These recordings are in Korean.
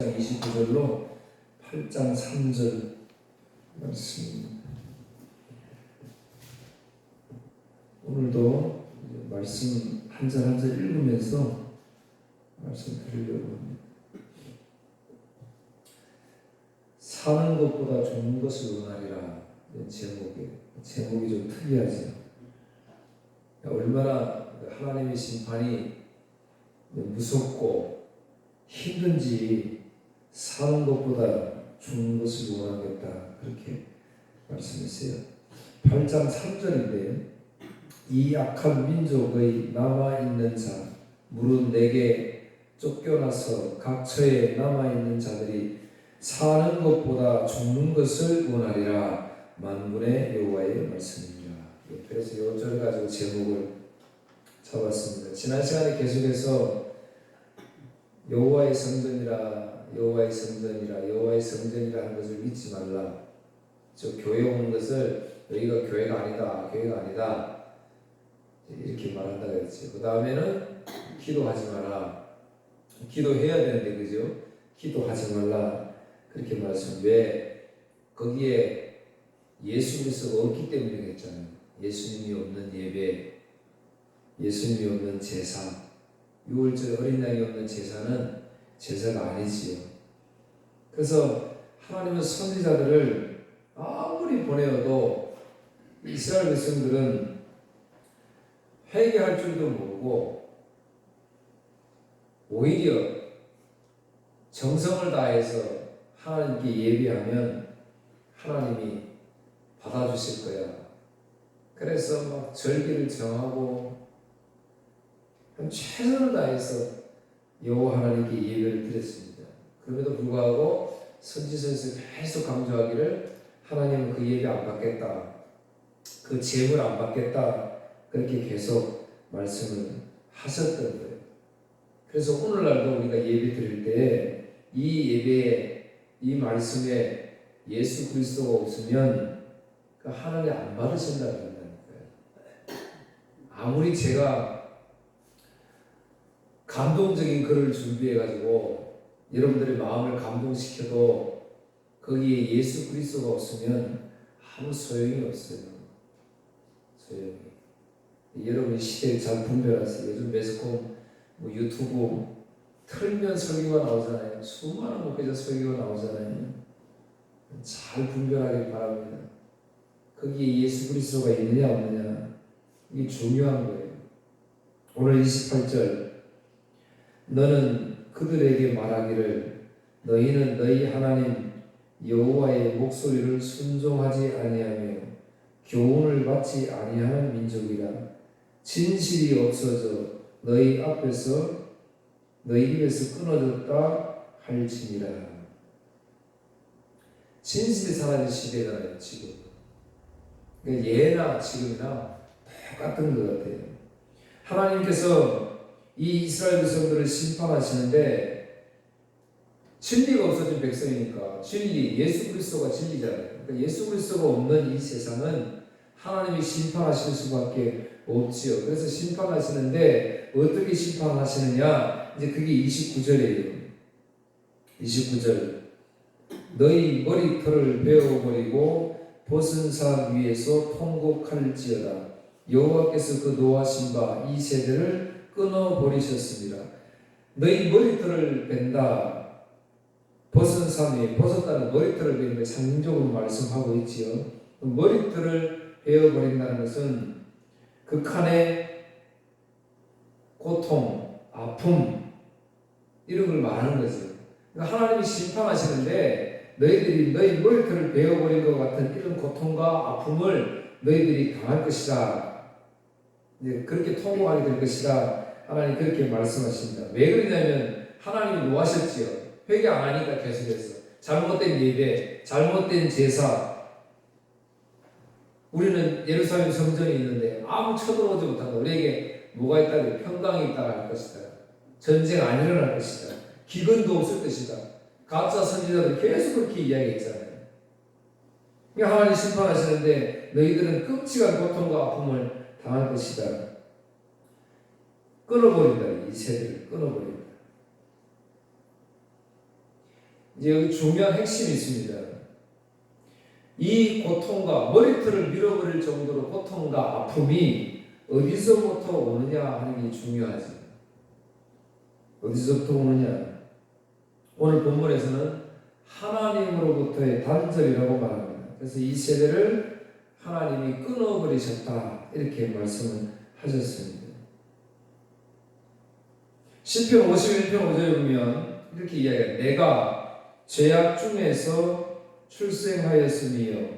29절로 8장 3절 말씀입니다. 오늘도 말씀 한 절 한 절 읽으면서 말씀 드리려고 합니다. 사는 것보다 좋은 것을 원하리라. 제목이 좀 특이하죠. 얼마나 하나님의 심판이 무섭고 힘든지 사는 것보다 좋은 것을 원하겠다, 그렇게 말씀했어요. 8장 3절인데 이 악한 민족의 남아있는 자 무릇 내게 쫓겨나서 각처에 남아있는 자들이 사는 것보다 죽는 것을 원하리라. 만군의 여호와의 말씀입니다. 그래서 이 절을 가지고 제목을 잡았습니다. 지난 시간에 계속해서 여호와의 성전이라 여호와의 성전이라 여호와의 성전이라 하는 것을 잊지 말라. 저 교회 오는 것을 여기가 교회가 아니다 이렇게 말한다 그랬죠. 그 다음에는 기도하지 마라. 기도해야 되는데 그죠? 기도하지 말라 그렇게 말씀. 왜? 거기에 예수 그리스도가 없기 때문에 그랬잖아요. 예수님이 없는 예배, 예수님이 없는 제사, 6월절 어린 양이 없는 제사는 제사가 아니지요. 그래서 하나님은 선지자들을 아무리 보내어도 이스라엘 백성들은 회개할 줄도 모르고 오히려 정성을 다해서 하나님께 예배하면 하나님이 받아주실 거야. 그래서 막 절기를 정하고 최선을 다해서 여호와 하나님께 예배를 드렸습니다. 그럼에도 불구하고 선지서에서 계속 강조하기를 하나님은 그 예배 안 받겠다, 그 제물 안 받겠다, 그렇게 계속 말씀을 하셨던 거예요. 그래서 오늘날도 우리가 예배 드릴 때 이 예배에, 이 말씀에 예수 그리스도가 없으면 그 하나님 안 받으신다는 거예요. 아무리 제가 감동적인 글을 준비해가지고 여러분들의 마음을 감동시켜도 거기에 예수 그리스도가 없으면 아무 소용이 없어요. 소용이. 여러분이 시대를 잘 분별하세요. 요즘 매스컴, 유튜브 틀면 설교가 나오잖아요. 수많은 목회자 설교가 나오잖아요. 잘 분별하길 바랍니다. 거기에 예수 그리스도가 있느냐 없느냐, 이게 중요한 거예요. 오늘 28절, 너는 그들에게 말하기를 너희는 너희 하나님 여호와의 목소리를 순종하지 아니하며 교훈을 받지 아니하는 민족이라. 진실이 없어져 너희 앞에서 너희 입에서 끊어졌다 할지니라. 진실이 사라진 시대잖아요, 지금. 그러니까 예나 지금이나 똑같은 것 같아요. 하나님께서 이 이스라엘 백성들을 심판하시는데 진리가 없어진 백성이니까, 진리, 예수 그리스도가 진리잖아요. 그러니까 예수 그리스도가 없는 이 세상은 하나님이 심판하실 수밖에 없지요. 그래서 심판하시는데 어떻게 심판하시느냐, 이제 그게 29절이에요. 29절, 너희 머리털을 베어버리고 벗은 산 위에서 통곡할지어다. 여호와께서 그 노하신 바 이 세대를 끊어버리셨습니다. 너희 머리털을 벤다. 벗은 산 위에, 벗었다는 머리털을 베는 걸 상징적으로 말씀하고 있지요. 머리털을 베어버린다는 것은 극한의 고통, 아픔, 이런 걸 말하는 거죠. 그러니까 하나님이 심판하시는데 너희들이 너희 머리털을 베어버린 것 같은 이런 고통과 아픔을 너희들이 당할 것이다. 이제 그렇게 통곡하게 될 것이다. 하나님 그렇게 말씀하십니다. 왜 그러냐면 하나님이 노하셨지요. 회개 안 하니까 계속해서 잘못된 예배, 잘못된 제사. 우리는 예루살렘 성전이 있는데 아무 쳐들어오지 못한다. 우리에게 뭐가 있다고? 평강이 있다고 할 것이다. 전쟁 안 일어날 것이다. 기근도 없을 것이다. 가짜 선지자들 계속 그렇게 이야기했잖아요. 하나님 심판하시는데 너희들은 끔찍한 고통과 아픔을 당할 것이다. 끊어버린다. 이 세대를 끊어버린다. 이제 여기 중요한 핵심이 있습니다. 이 고통과 머리털을 밀어버릴 정도로 고통과 아픔이 어디서부터 오느냐 하는 게 중요하지. 어디서부터 오느냐. 오늘 본문에서는 하나님으로부터의 단절이라고 말합니다. 그래서 이 세대를 하나님이 끊어버리셨다 이렇게 말씀을 하셨습니다. 시편 51편 5절에 보면 이렇게 이야기해요. 내가 죄악 중에서 출생하였으며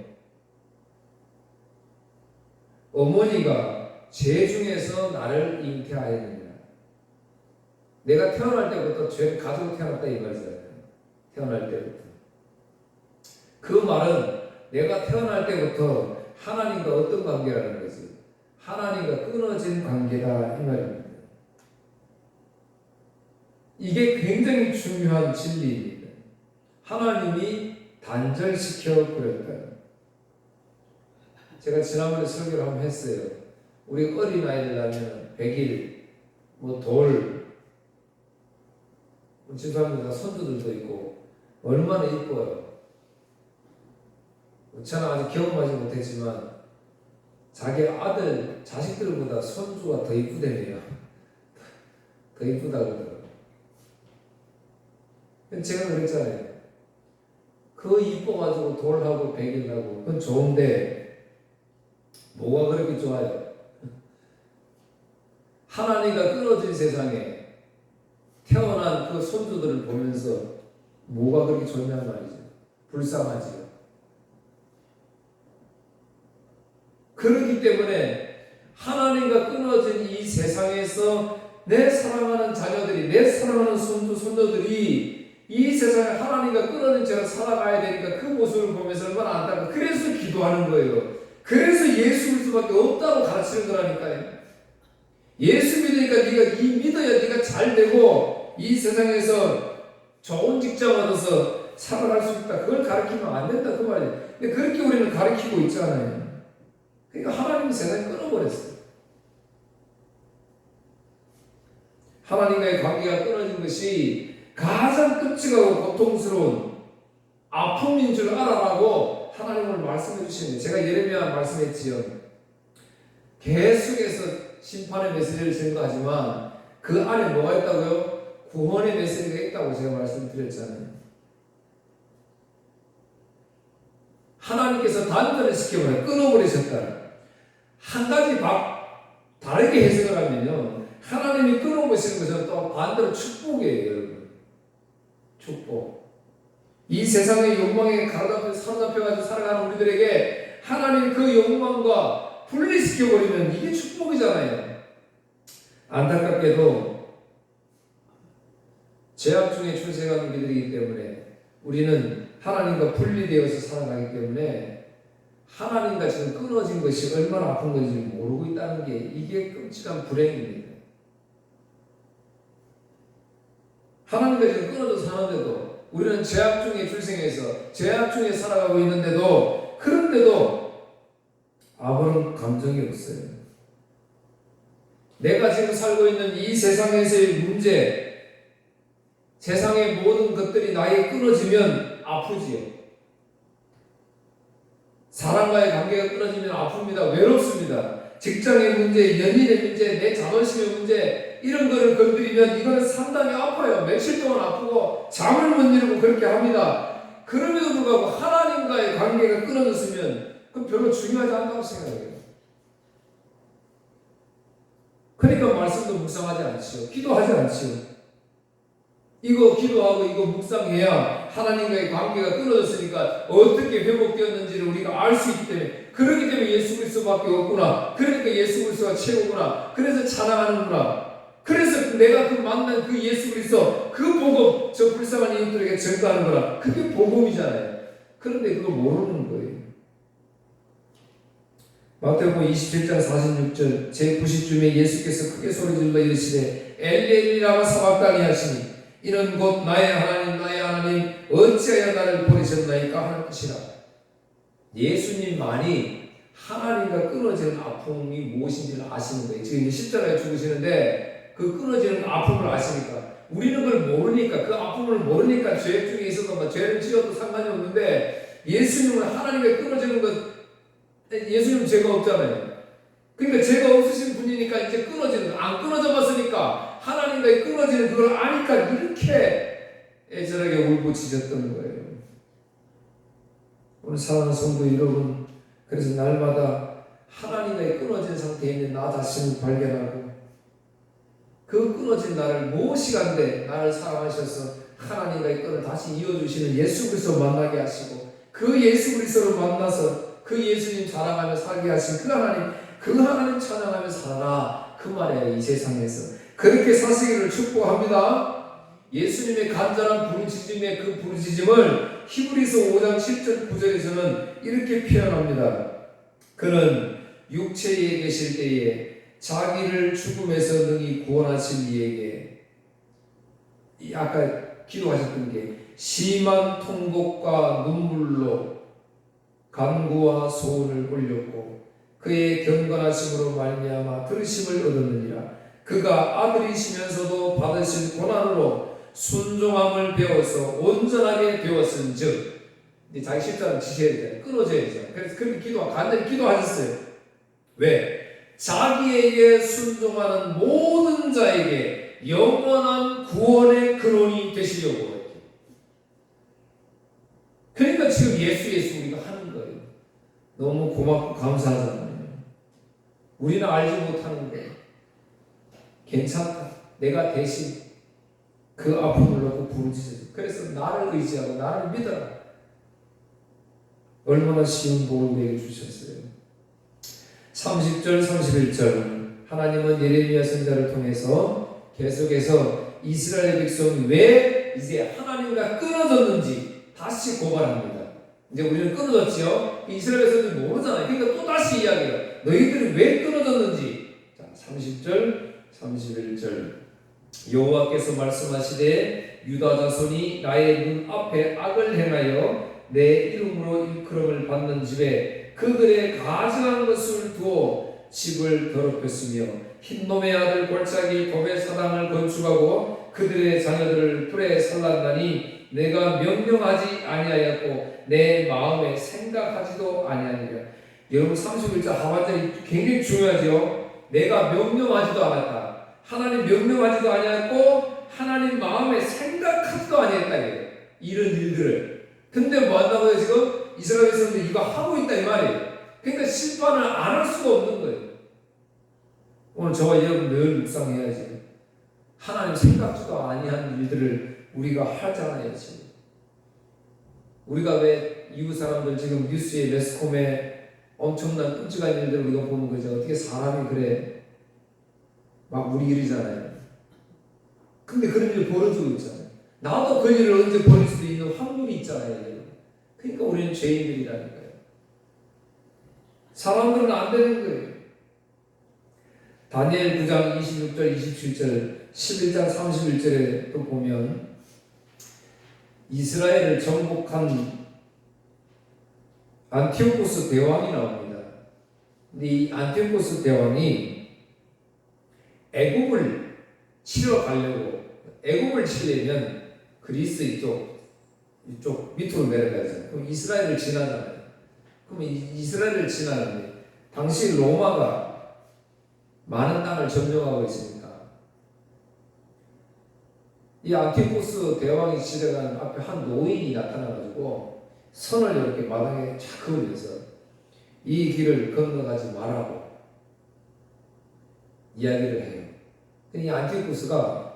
어머니가 죄 중에서 나를 잉태하였느니라. 내가 태어날 때부터 죄를 가지고 태어났다 이 말이잖아요. 태어날 때부터. 그 말은 내가 태어날 때부터 하나님과 어떤 관계라는 거지. 하나님과 끊어진 관계다 이 말입니다. 이게 굉장히 중요한 진리입니다. 하나님이 단절시켜 버렸다. 제가 지난번에 설교를 한번 했어요. 우리 어린아이들 낳으면 100일, 돌, 집사람들 다 손주들도 있고 얼마나 이뻐요. 저는 아직 경험하지 못했지만 자기 아들, 자식들보다 손주가 더 이쁘대네요. 더 이쁘다고 그러더라고요. 제가 그랬잖아요. 그 이뻐가지고 돌하고 100일 하고 그건 좋은데 뭐가 그렇게 좋아요? 하나님과 끊어진 세상에 태어난 그 손주들을 보면서 뭐가 그렇게 좋냐는 말이죠. 불쌍하지요. 그렇기 때문에 하나님과 끊어진 이 세상에서 내 사랑하는 자녀들이, 내 사랑하는 손주, 손녀들이 이 세상에 하나님과 끊어진 채로 살아가야 되니까 그 모습을 보면서 얼마나 안타깝고 그래서 기도하는 거예요. 그래서 예수 그리스도밖에 없다고 가르치는 거라니까요. 예수 믿으니까 네가 믿어야 네가 잘 되고 이 세상에서 좋은 직장 얻어서 살아갈 수 있다. 그걸 가르치면 안 된다 그 말이에요. 근데 그렇게 우리는 가르치고 있잖아요. 그러니까 하나님이 세상에 끊어버렸어요. 하나님과의 관계가 끊어진 것이 가장 끔찍하고 고통스러운 아픔인 줄 알아라고 하나님을 말씀해 주시는데 제가 예레미야 말씀했지요. 계속해서 심판의 메시지를 증거하지만 그 안에 뭐가 있다고요? 구원의 메시지가 있다고 제가 말씀드렸잖아요. 하나님께서 단절을 시켜버려 끊어버리셨다. 한 가지 다르게 해석을 하면요. 하나님이 끊어보시는 것은 또 반대로 축복이에요, 여러분. 축복. 이 세상의 욕망에 사로잡혀가지고 살아가는 우리들에게 하나님 그 욕망과 분리시켜버리면 이게 축복이잖아요. 안타깝게도 죄악 중에 출생한 우리들이기 때문에 우리는 하나님과 분리되어서 살아가기 때문에 하나님과 지금 끊어진 것이 얼마나 아픈 건지 모르고 있다는 게 이게 끔찍한 불행입니다. 하나님과 지금 끊어져 사는데도 우리는 죄악 중에 출생해서 죄악 중에 살아가고 있는데도 그런데도 아무런 감정이 없어요. 내가 지금 살고 있는 이 세상에서의 문제, 세상의 모든 것들이 나에게 끊어지면 아프지요. 사람과의 관계가 끊어지면 아픕니다. 외롭습니다. 직장의 문제, 연인의 문제, 내 자존심의 문제 이런 거를 건드리면 이거는 상당히 아파요. 며칠 동안 아프고 잠을 못 이루고 그렇게 합니다. 그럼에도 불구하고 하나님과의 관계가 끊어졌으면 그건 별로 중요하지 않다고 생각해요. 그러니까 말씀도 묵상하지 않지요. 기도하지 않지요. 이거 기도하고 이거 묵상해야 하나님과의 관계가 끊어졌으니까 어떻게 회복되었는지를 우리가 알 수 있기 때문에 그렇기 때문에 예수 그리스도밖에 없구나. 그러니까 예수 그리스도가 최고구나. 그래서 찬양하는구나. 그래서 내가 그 만난 그 예수 그리스도 그 복음 저 불쌍한 이웃들에게 전가하는구나. 그게 복음이잖아요. 그런데 그거 모르는 거예요. 마태복음 27장 46절 제90쯤에 예수께서 크게 소리질러 이르시되 엘리 엘리 라마 사박다니 하시니 이는 곧 나의 하나님 나의 하나님 어찌하여 나를 버리셨나이까 하는 뜻이라. 예수님만이 하나님과 끊어지는 아픔이 무엇인지를 아시는 거예요. 지금 이제 십자가에 죽으시는데 그 끊어지는 아픔을 아시니까 우리는 그걸 모르니까 그 아픔을 모르니까 죄 중에 있어도 뭐 죄를 지어도 상관이 없는데 예수님은 하나님과 끊어지는 것, 예수님은 죄가 없잖아요. 그러니까 죄가 없으신 분이니까 이제 끊어지는, 안 끊어져 봤으니까 하나님과의 끊어지는 그걸 아니까 이렇게 애절하게 울부짖었던 거예요. 오늘 사랑하는 성도 여러분, 그래서 날마다 하나님과의 끊어진 상태에 있는 나 자신을 발견하고 그 끊어진 나를 무엇이간데 나를 사랑하셔서 하나님과의 끈을 다시 이어주시는 예수 그리스도 만나게 하시고 그 예수 그리스도를 만나서 그 예수님 자랑하며 살게 하신 그 하나님 찬양하며 살아라, 그 말이에요. 이 세상에서 그렇게 사시기를 축복합니다. 예수님의 간절한 부르짖음의 그 부르짖음을 히브리서 5장 7절 9절에서는 이렇게 표현합니다. 그는 육체에 계실 때에 자기를 죽음에서 능히 구원하신 이에게, 아까 기도하셨던 게 심한 통곡과 눈물로 간구와 소원을 올렸고 그의 경건하심으로 말미암아 들으심을 얻었느니라. 그가 아들이시면서도 받으신 고난으로 순종함을 배워서 온전하게 되었은즉, 이제 자기 십자가를 지셔야 돼요. 끊어져야죠. 그래서 그렇게 간절히 기도하셨어요. 왜? 자기에게 순종하는 모든 자에게 영원한 구원의 근원이 되시려고. 그러니까 지금 예수 우리가 하는 거예요. 너무 고맙고 감사하잖아요. 우리는 알지 못하는데 괜찮다. 내가 대신 그 아픔을 놓고 부르짖어요. 그래서 나를 의지하고 나를 믿어라. 얼마나 쉬운 복을 우리에게 주셨어요. 30절 31절 하나님은 예레미야 선지자를 통해서 계속해서 이스라엘 백성이 왜 이제 하나님과 끊어졌는지 다시 고발합니다. 이제 우리는 끊어졌지요. 이스라엘 백성들이 모르잖아요. 그러니까 또 다시 이야기해요. 너희들이 왜 끊어졌는지. 자, 30절 31절 여호와께서 말씀하시되 유다 자손이 나의 눈 앞에 악을 행하여 내 이름으로 일컬음을 받는 집에 그들의 가증한 것을 두어 집을 더럽혔으며 흰놈의 아들 골짜기 도배 사당을 건축하고 그들의 자녀들을 불에 살랐나니 내가 명령하지 아니하였고 내 마음에 생각하지도 아니하니라. 여러분 31절 하반절이 굉장히 중요하죠. 내가 명령하지도 않았다. 하나님 명령하지도 아니했고 하나님 마음에 생각하지도 아니했다. 이런 일들을. 근데 뭐 한다고요? 지금 이스라엘 백성들이 이거 하고 있다 이 말이에요. 그러니까 심판을 안 할 수가 없는 거예요. 오늘 저와 여러분 늘 묵상해야지. 하나님 생각지도 아니한 일들을 우리가 하잖아요. 지금. 우리가 왜 이웃 사람들 지금 뉴스에 매스컴에 엄청난 끔찍한 일들을 우리가 보는 거죠. 어떻게 사람이 그래 막 우리 일이잖아요. 근데 그런 일 벌어지고 있잖아요. 나도 그 일을 언제 벌일 수도 있는 확률이 있잖아요. 그러니까 우리는 죄인들이라니까요. 사람들은 안 되는 거예요. 다니엘 9장 26절 27절 11장 31절에 또 보면 이스라엘을 정복한 안티오코스 대왕이 나옵니다. 근데 이 안티오코스 대왕이 애굽을 치러 가려고, 애굽을 치려면 그리스 이쪽 밑으로 내려가잖아요. 그럼 이스라엘을 지나잖아요. 그럼 이스라엘을 지나는데 당시 로마가 많은 땅을 점령하고 있으니까 이 안티오코스 대왕이 지나가는 앞에 한 노인이 나타나가지고 선을 이렇게 마당에 쫙 그으면서 이 길을 건너가지 말라고 이야기를 해요. 이 안티오코스가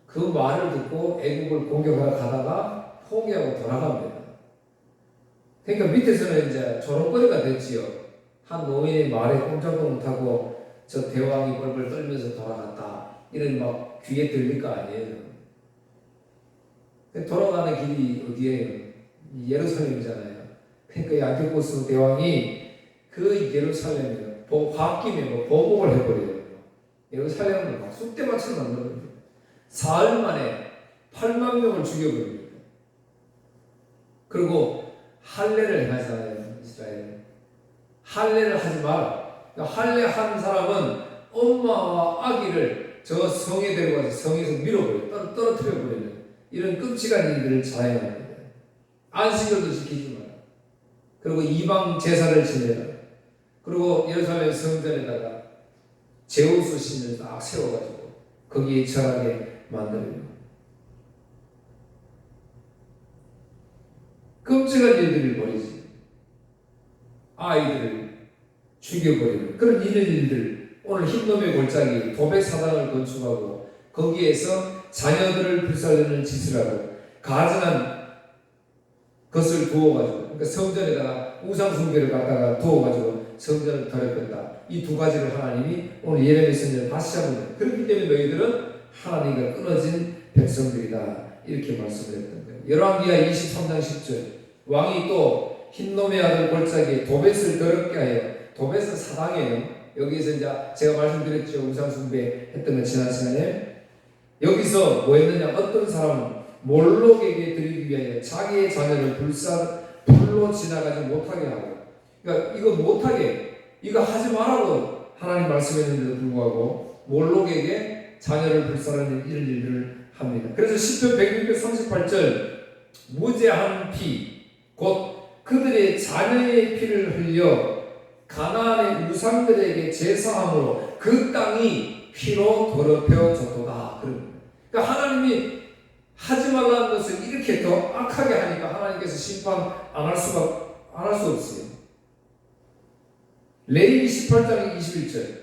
그 말을 듣고 애국을 공격하러 가다가 포기하고 돌아갑니다. 그러니까 밑에서는 이제 조롱거리가 됐지요. 한 노인의 말에 꼼짝도 못하고 저 대왕이 벌벌 떨면서 돌아갔다. 이런 막 귀에 들릴 거 아니에요. 돌아가는 길이 어디예요? 예루살렘이잖아요. 그러니까 이 안티오코스 대왕이 그 예루살렘을 홧김에 보복을 해버려요. 예루살렘을 막 쑥대밭으로 만들어버려요. 사흘 만에 8만 명을 죽여버립니다. 그리고 할례를 행하잖아요. 이스라엘. 할례를 하지 마라. 할례한 사람은 엄마와 아기를 저 성에 데려가서 성에서 밀어버려요. 떨어뜨려버려요. 이런 끔찍한 일들을 자행합니다. 안식일도 지키지 마라. 그리고 이방 제사를 지내라. 그리고 예루살렘 성전에다가 제우스 신을 딱 세워가지고 거기에 절하게 만듭니다. 끔찍한 일들을 벌이지. 아이들을 죽여버리는 그런 이런 일들. 오늘 흰놈의 골짜기 도백 사당을 건축하고 거기에서 자녀들을 불살르는 짓을 하고 가증한 것을 두어가지고, 그러니까 성전에다가 우상 숭배를 갖다가 두어가지고 성전을 더럽혔다. 이 두 가지를 하나님이 오늘 예레미야 선지자를 다시 잡는. 그렇기 때문에 너희들은 하나님과 끊어진 백성들이다. 이렇게 말씀을 했던 거예요. 열왕기하 23장 10절. 왕이 또 흰놈의 아들 골짜기에 도벳을 더럽게 하여, 도벳은 사당이에요. 여기에서 이제 제가 말씀드렸죠. 우상 숭배 했던 거 지난 시간에. 여기서 뭐 했느냐? 어떤 사람은 몰록에게 드리기 위하여 자기의 자녀를 불로 지나가지 못하게 하고, 그러니까 이거 못하게, 이거 하지 말라고 하나님 말씀했는데도 불구하고 몰록에게 자녀를 불살하는 이런 일들을 합니다. 그래서 시편 138절 무죄한 피, 곧 그들의 자녀의 피를 흘려 가나안의 우상들에게 제사함으로 그 땅이 피로 더럽혀졌도다. 그러니까 하나님이 하지 말라는 것을 이렇게 더 악하게 하니까 하나님께서 심판 안 할 수 없어요. 레위기 18장 21절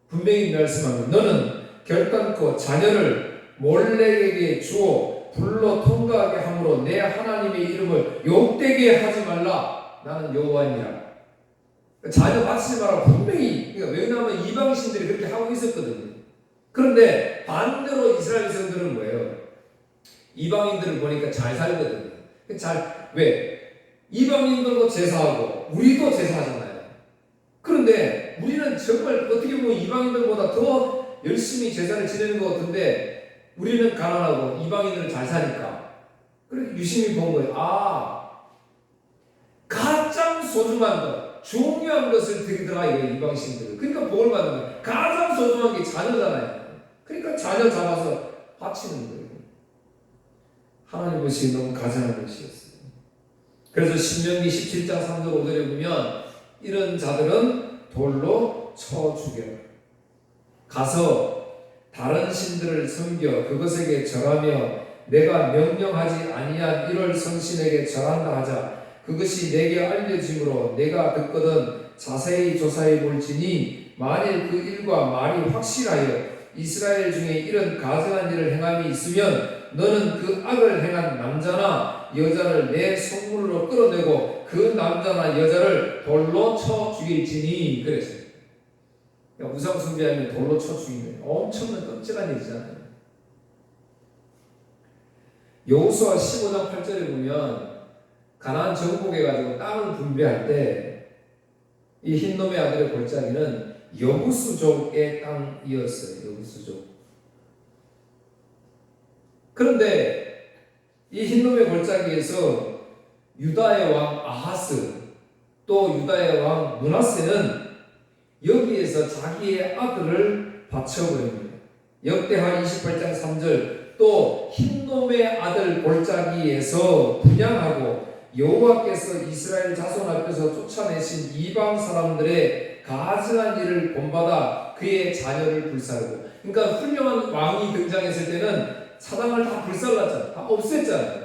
분명히 말씀합니다. 너는 결단코 자녀를 몰렉에게 주어 불로 통과하게 함으로 내 하나님의 이름을 욕되게 하지 말라. 나는 여호와니라. 자녀 바치지 마라. 분명히. 그러니까 왜냐하면 이방신들이 그렇게 하고 있었거든요. 그런데 반대로 이스라엘 백성들은 뭐예요? 이방인들을 보니까 잘 살거든요. 왜? 이방인들도 제사하고 우리도 제사하잖아요. 그런데 우리는 정말 어떻게 보면 이방인들보다 더 열심히 제사를 지내는 것 같은데 우리는 가난하고 이방인들은 잘 사니까. 그래서 유심히 본 거예요. 가장 소중한 것, 중요한 것을 드리더라 이거 이방신들은. 그러니까 복을 받는 거예요. 가장 소중한 게 자녀잖아요. 그러니까 자녀 잡아서 바치는 거예요. 하나님 보시기 너무 가증한 것이었어요. 그래서 신명기 17장 3절 5절에 보면 이런 자들은 돌로 쳐 죽여 가서 다른 신들을 섬겨 그것에게 절하며 내가 명령하지 아니한 이럴 성신에게 절한다 하자. 그것이 내게 알려짐으로 내가 듣거든 자세히 조사해 볼지니 만일 그 일과 말이 확실하여 이스라엘 중에 이런 가증한 일을 행함이 있으면 너는 그 악을 행한 남자나 여자를 내 성문으로 끌어내고 그 남자나 여자를 돌로 쳐 죽일지니. 그랬어요. 그러니까 우상 숭배하면 돌로 쳐 죽이는 엄청난 끔찍한 일이잖아요. 여호수아 15장 8절에 보면 가나안 정복해가지고 땅을 분배할 때 이 흰놈의 아들의 골짜기는 여부수족의 땅이었어요. 여부수족. 그런데 이 흰놈의 골짜기에서 유다의 왕 아하스 또 유다의 왕 므낫세는 여기에서 자기의 아들을 바쳐버립니다. 역대하 28장 3절 또 흰놈의 아들 골짜기에서 분양하고 여호와께서 이스라엘 자손 앞에서 쫓아내신 이방 사람들의 가증한 일을 본받아 그의 자녀를 불사르고. 그러니까 훌륭한 왕이 등장했을 때는 사당을 다 불살랐잖아요. 다 없앴잖아요.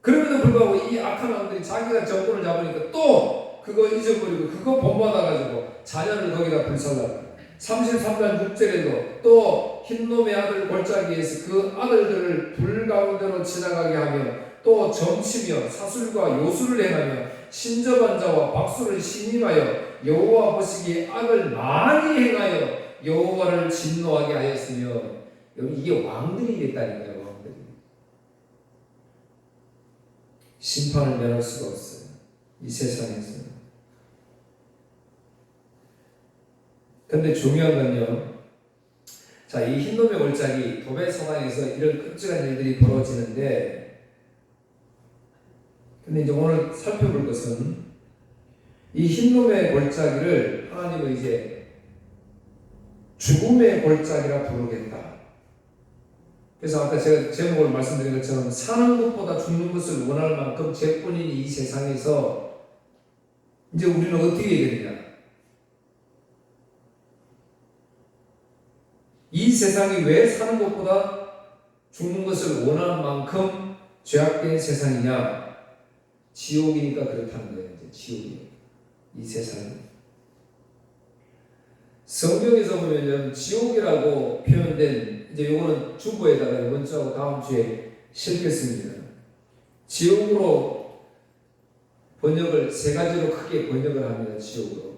그럼에도 불구하고 이 악한 왕들이 자기가 정권을 잡으니까 또 그거 잊어버리고 그거 본받아가지고 자녀를 거기다 불살랐고 33장 6절에도 또 흰놈의 아들 골짜기에서 그 아들들을 불 가운데로 지나가게 하며 또 점치며 사술과 요술을 행하며 신접한 자와 박수를 신임하여 여호와 보시기에 악을 많이 행하여 여호와를 진노하게 하였으며. 이게 왕들이 됐다니까요. 왕들이 심판을 면할 수가 없어요. 이 세상에서. 근데 중요한 건요, 자, 이 흰놈의 골짜기 도배 상황에서 이런 끔찍한 일들이 벌어지는데, 근데 이제 오늘 살펴볼 것은 이 흰놈의 골짜기를 하나님은 이제 죽음의 골짜기라 부르겠다. 그래서 아까 제가 제목을 말씀드린 것처럼 사는 것보다 죽는 것을 원할 만큼 죄뿐인 이 세상에서 이제 우리는 어떻게 해야 되느냐? 이 세상이 왜 사는 것보다 죽는 것을 원하는 만큼 죄악된 세상이냐? 지옥이니까 그렇다는 거예요. 이제 지옥이 이 세상이. 성경에서 보면 지옥이라고 표현된 이제 요거는 주보에다가 이번 주하고 다음 주에 실겠습니다. 지옥으로 번역을 세 가지로 크게 번역을 합니다. 지옥으로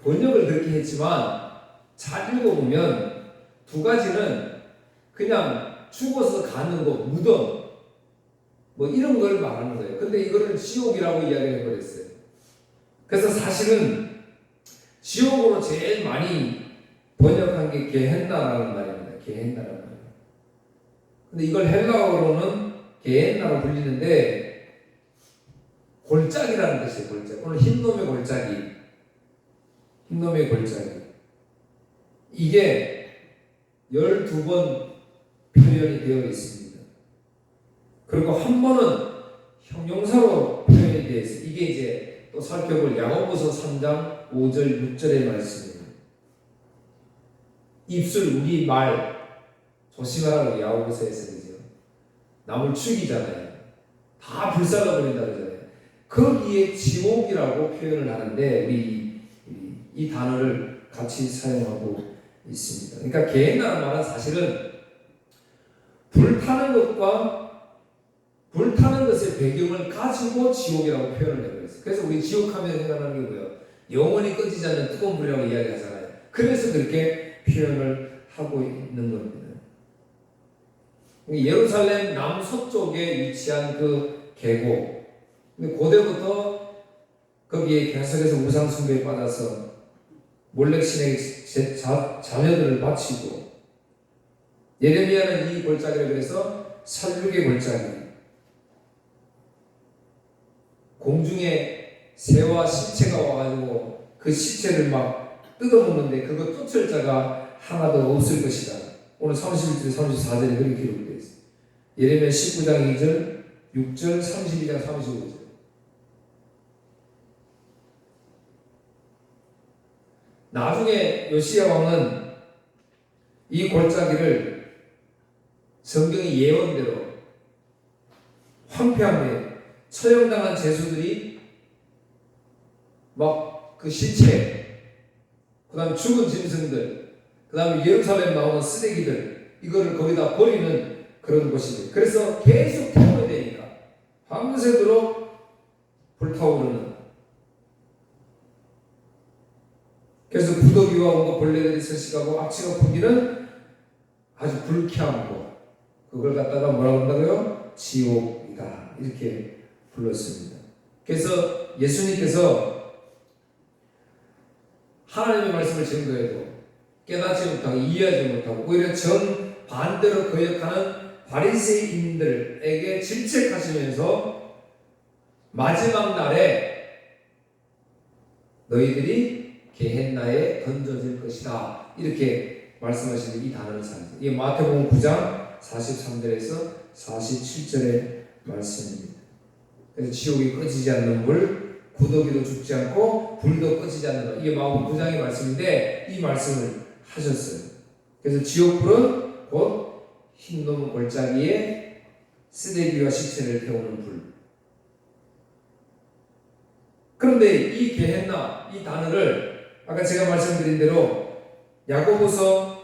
번역을 그렇게 했지만 잘 읽어보면 두 가지는 그냥 죽어서 가는 곳, 무덤 뭐 이런 걸 말하는 거예요. 근데 이거를 지옥이라고 이야기해 버렸어요. 그래서 사실은 지옥으로 제일 많이 번역한 게 게헨나라는 말입니다. 게헨나라는 말. 근데 이걸 헬라어로는 게헨나로 불리는데 골짜기라는 뜻이에요. 골짜기. 오늘 흰놈의 골짜기. 흰놈의 골짜기. 이게 12번 표현이 되어 있습니다. 그리고 한 번은 형용사로 표현이 되어 있어요. 이게 이제 또 살펴볼 야고보서 3장 5절 6절의 말씀입니다. 입술 우리 말 조심하라고 야고보서에서 그죠. 남을 죽이잖아요. 다 불살라버린다 그러잖아요. 거기에 지옥이라고 표현을 하는데 우리 이 단어를 같이 사용하고 있습니다. 그러니까 게헨나라는 말은 사실은 불타는 것의 배경을 가지고 지옥이라고 표현을 해요. 그래서 우리 지옥하면 생각나는 게 뭐예요? 영원히 꺼지지 않는 뜨거운 불이라고 이야기하잖아요. 그래서 그렇게 표현을 하고 있는 겁니다. 예루살렘 남서쪽에 위치한 그 계곡. 근데 고대부터 거기에 계속해서 우상 숭배에 빠져서 몰렉신에게 자녀들을 바치고 예레미야는 이 골짜기를 그래서 살육의 골짜기. 공중에 새와 시체가 와가지고 그 시체를 막 뜯어먹는데 그거 쫓을 자가 하나도 없을 것이다. 오늘 31절 34절에 그렇게 기록되어 있어요. 예레미야 19장 2절 6절 32장 35절. 나중에 요시야 왕은 이 골짜기를 성경의 예언대로 황폐함에 처형당한 죄수들이 막 그 시체, 그 다음 죽은 짐승들, 그 다음에 예루살렘 나오는 쓰레기들 이거를 거기다 버리는 그런 곳이에요. 그래서 계속 태워야 되니까 밤새도록 불타오르는. 그래서 구더기와 온갖 벌레들이 서식하고 악취가 풍기는 아주 불쾌한 곳. 그걸 갖다가 뭐라고 한다고요? 지옥이다. 이렇게 불렀습니다. 그래서 예수님께서 하나님의 말씀을 증거해도 깨닫지 못하고 이해하지 못하고 오히려 정반대로 거역하는 바리새인들에게 질책하시면서 마지막 날에 너희들이 게헨나에 던져질 것이다. 이렇게 말씀하시는 이 단어를 사용해요. 이게 마태복음 9장 43절에서 47절의 말씀입니다. 그래서 지옥이 꺼지지 않는 물, 구더기도 죽지 않고 불도 꺼지지 않는 것. 이게 마태복음 9장의 말씀인데 이 말씀을 하셨어요. 그래서 지옥불은 곧 흰놈 골짜기에 쓰레기와 시체를 태우는 불. 그런데 이 게헨나 이 단어를 아까 제가 말씀드린 대로 야고보서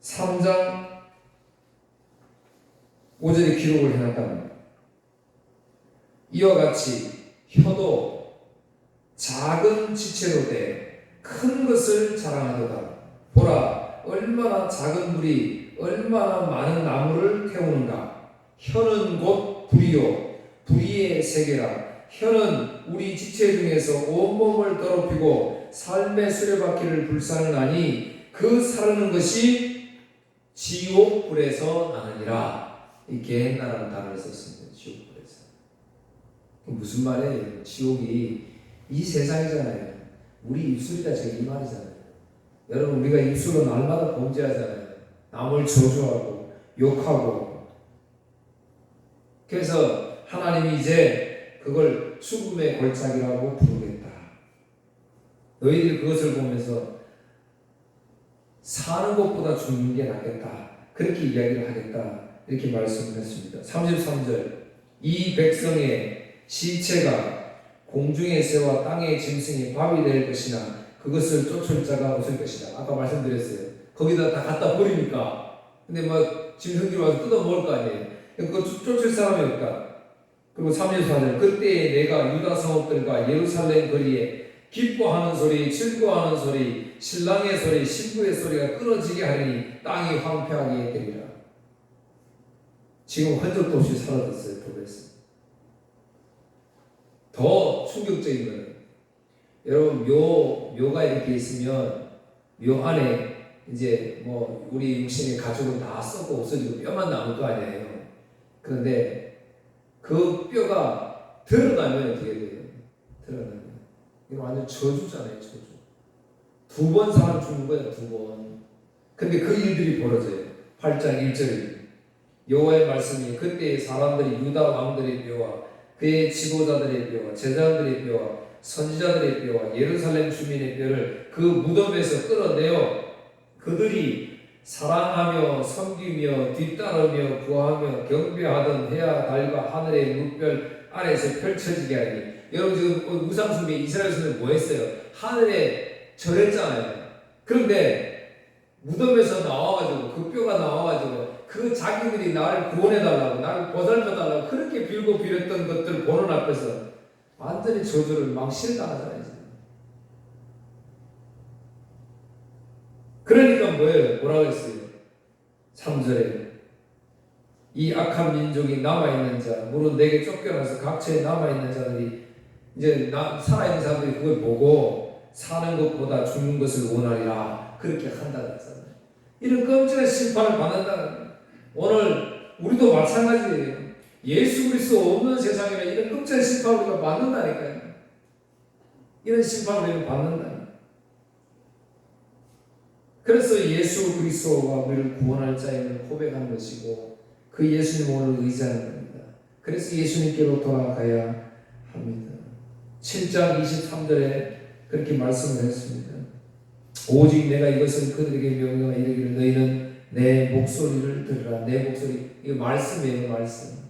3장 5절에 기록을 해놨답니다. 이와 같이 혀도 작은 지체로 돼 큰 것을 자랑하도다. 보라, 얼마나 작은 불이 얼마나 많은 나무를 태우는가. 혀는 곧 불이요 불의의 세계라. 혀는 우리 지체 중에서 온몸을 더럽히고 삶의 수레바퀴를 불사르나니 그 사르는 것이 지옥불에서 나느니라. 이 게헨나라는 단어를 썼습니다. 지옥불에서. 무슨 말이에요? 지옥이 이 세상이잖아요. 우리 입술이다 제가 이 말이잖아요. 여러분 우리가 입술로 날마다 범죄하잖아요. 남을 저주하고 욕하고. 그래서 하나님이 이제 그걸 죽음의 골짜기라고 부르겠다. 너희들이 그것을 보면서 사는 것보다 죽는 게 낫겠다. 그렇게 이야기를 하겠다. 이렇게 말씀을 했습니다. 33절 이 백성의 시체가 공중의 새와 땅의 짐승이 밥이 될 것이나 그것을 쫓을 자가 없을 것이다. 아까 말씀드렸어요. 거기다 다 갖다 버리니까. 근데 막 짐승들이 와서 뜯어 먹을 거 아니에요. 그거 쫓을 사람이 없다. 그리고 34절 그때에 내가 유다 성읍들과 예루살렘 거리에 기뻐하는 소리, 즐거워하는 소리, 신랑의 소리, 신부의 소리가 끊어지게 하리니 땅이 황폐하게 되리라. 지금 흔적도 없이 사라졌어요. 도배스. 더 충격적인 거는 여러분 묘가 이렇게 있으면 묘 안에 이제 뭐 우리 육신의 가죽은 다 썩고 없어지고 뼈만 남을 거 아니에요. 그런데 그 뼈가 드러나면 어떻게 돼요? 드러나면 이거 완전 저주잖아요. 저주. 2번 사람 죽는 거예요. 2번. 근데 그 일들이 벌어져요. 8장 1절 여호와의 말씀이 그때 사람들이 유다 왕들의 뼈와 그의 지도자들의 뼈와 제자들의 뼈와 선지자들의 뼈와 예루살렘 주민의 뼈를 그 무덤에서 끌어내어 그들이 사랑하며 섬기며 뒤따르며 구하며 경배하던 해와 달과 하늘의 물별 아래에서 펼쳐지게 하니 여러분 지금 우상숭배 이스라엘에서는 뭐 했어요? 하늘에 절했잖아요. 그런데 무덤에서 나와가지고 그 뼈가 나와가지고 그 자기들이 나를 구원해달라고 나를 보살펴달라고 그렇게 빌고 빌었던 것들 보는 앞에서 완전히 저주를 망실당하잖아요. 그러니까 뭐라고 했어요? 3절에 이 악한 민족이 남아있는 자 물은 내게 쫓겨나서 각처에 남아있는 자들이 이제 살아있는 사람들이 그걸 보고 사는 것보다 죽는 것을 원하리라 그렇게 한다고 했잖아요. 이런 끔찍한 심판을 받는다는 거예요. 오늘 우리도 마찬가지예요. 예수 그리스도 없는 세상에는 이런 끔찍한 심판을 우리가 받는다니까요. 이런 심판을 우리는 받는다. 그래서 예수 그리스도가 우리를 구원할 자임을 고백하는 것이고 그 예수님을 의지하는 겁니다. 그래서 예수님께로 돌아가야 합니다. 7장 23절에 그렇게 말씀을 했습니다. 오직 내가 이것을 그들에게 명령하여 이르기를 너희는 내 목소리를 들으라. 내 목소리 이거 말씀이에요. 말씀.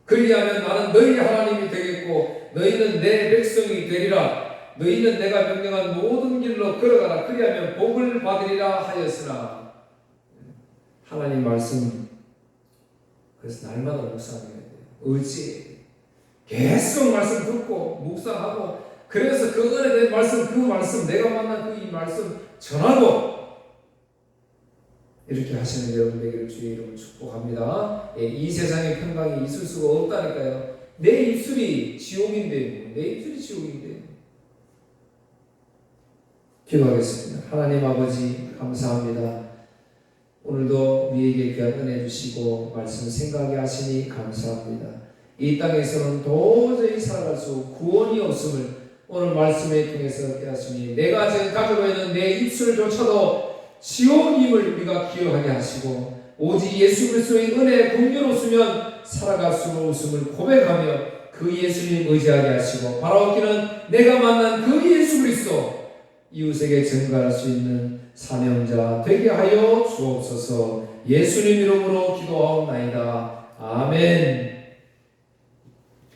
그리하면 나는 너희 하나님이 되겠고 너희는 내 백성이 되리라. 너희는 내가 명령한 모든 길로 걸어가라. 그리하면 복을 받으리라 하였으나 하나님 말씀 그래서 날마다 묵상해야 돼요. 의지 계속 말씀 듣고 묵상하고 그래서 그 은혜된 말씀 그 말씀 내가 만난 그 이 말씀 전하고 이렇게 하시는 여러분 되기를 주의 이름으로 축복합니다. 이 세상에 평강이 있을 수가 없다니까요. 내 입술이 지옥인데 내 입술이 지옥인데 기도하겠습니다. 하나님 아버지 감사합니다. 오늘도 우리에게 귀한 은혜 주시고 말씀 생각하게 하시니 감사합니다. 이 땅에서는 도저히 살아갈 수 구원이 없음을 오늘 말씀에 통해서 깨닫으니 내가 지금 가지고 있는 내 입술조차도 지옥임을 우리가 기억하게 하시고 오직 예수 그리스도의 은혜 공유로서면 살아갈 수 없음을 고백하며 그 예수님 의지하게 하시고 바라옵기는 내가 만난 그 예수 그리스도 이웃에게 증거할 수 있는 사명자 되게 하여 주옵소서. 예수님 이름으로 기도하옵나이다. 아멘.